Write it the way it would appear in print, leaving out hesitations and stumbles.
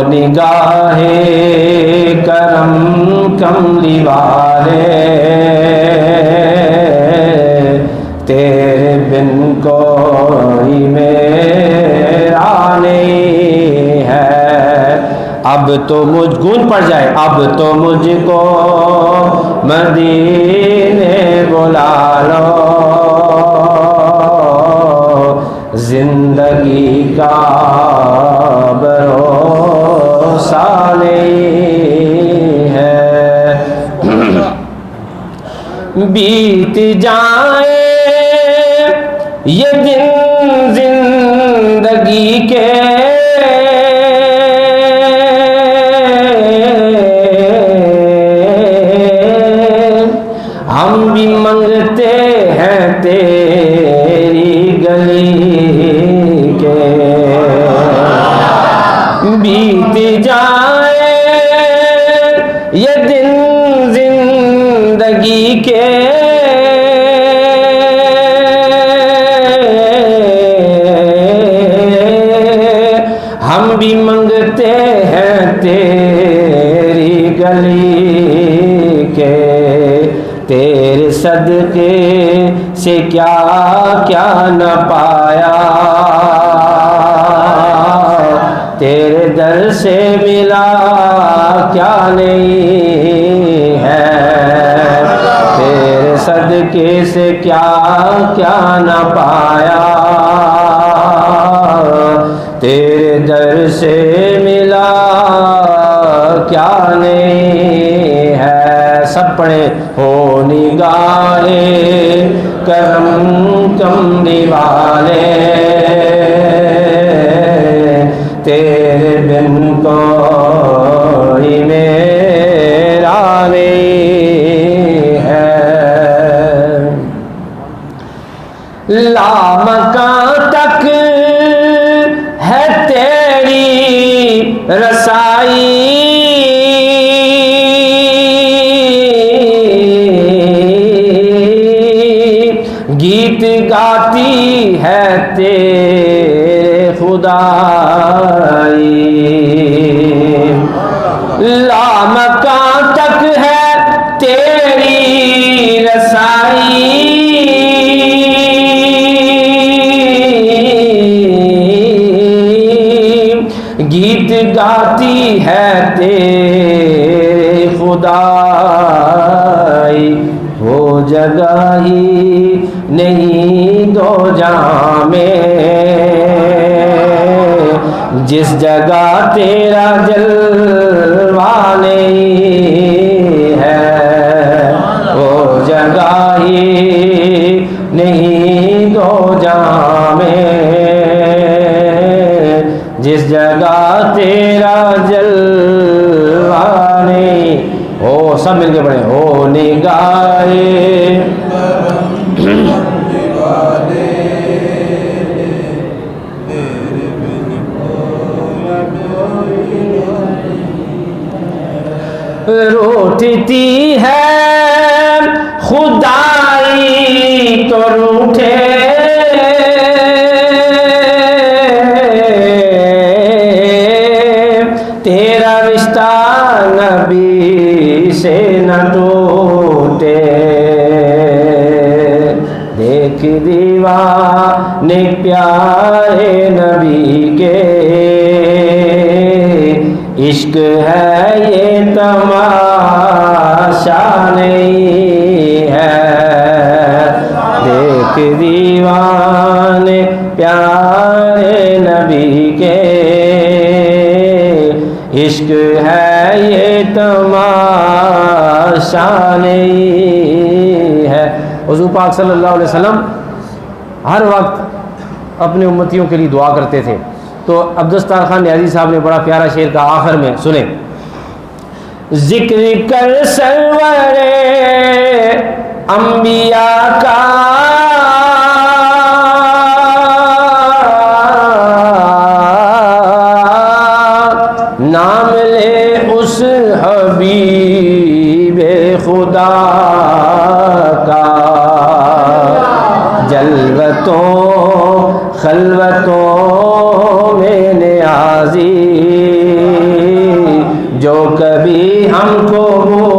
निगाहे करम कमली वाले, तेरे बिन कोई मेरा नहीं है। अब तो मुझ गूंज पड़ जाए, अब तो मुझको मदीने बुला लो, जिंदगी का भरोसा नहीं है। बीत जाए ये दिन जिंदगी के, हम भी मंगते हैं तेरी गली के। बीत जाए ये दिन जिंदगी के, हम भी मंगते हैं तेरी गली के। तेरे सदके से क्या क्या न पाया, तेरे दर से मिला क्या नहीं है। तेरे सदके से क्या क्या न पाया, तेरे दर से मिला क्या नहीं है। सब पढ़े। हो निगाहे करम कमली वाले, तेरे बिन कोई मेरा नहीं है। लामकां तक है तेरी रसाई, गीत गाती है तेरे खुदाई। लामकां तक है तेरी रसाई, गीत गाती है तेरे खुदाई। वो जगह ही नहीं दो जहां में, जिस जगह तेरा जलवा नहीं है। वो जगह ही नहीं दो जहां में, जिस जगह तेरा जलवा नहीं हो। सब मिलके पढ़े। हो निगाहे रूठती है खुदाई तो रूठे, तेरा रिश्ता नबी से न टूटे। देख दीवाने प्यारे नबी के, इश्क है ये तमाशा नहीं है। देख दीवाने प्यारे नबी के, इश्क है ये तमाशा नहीं है। हुज़ूर पाक सल्लल्लाहु अलैहि वसल्लम हर वक्त अपने उम्मतियों के लिए दुआ करते थे। तो अब्दुस्तार खान न्याजी साहब ने बड़ा प्यारा शेर का आखिर में सुने। जिक्र कर सरवरे अंबिया का, नाम ले उस हबीबे खुदा का। जलवतों खलवतों में नियाज़ी, जो कभी हमको वो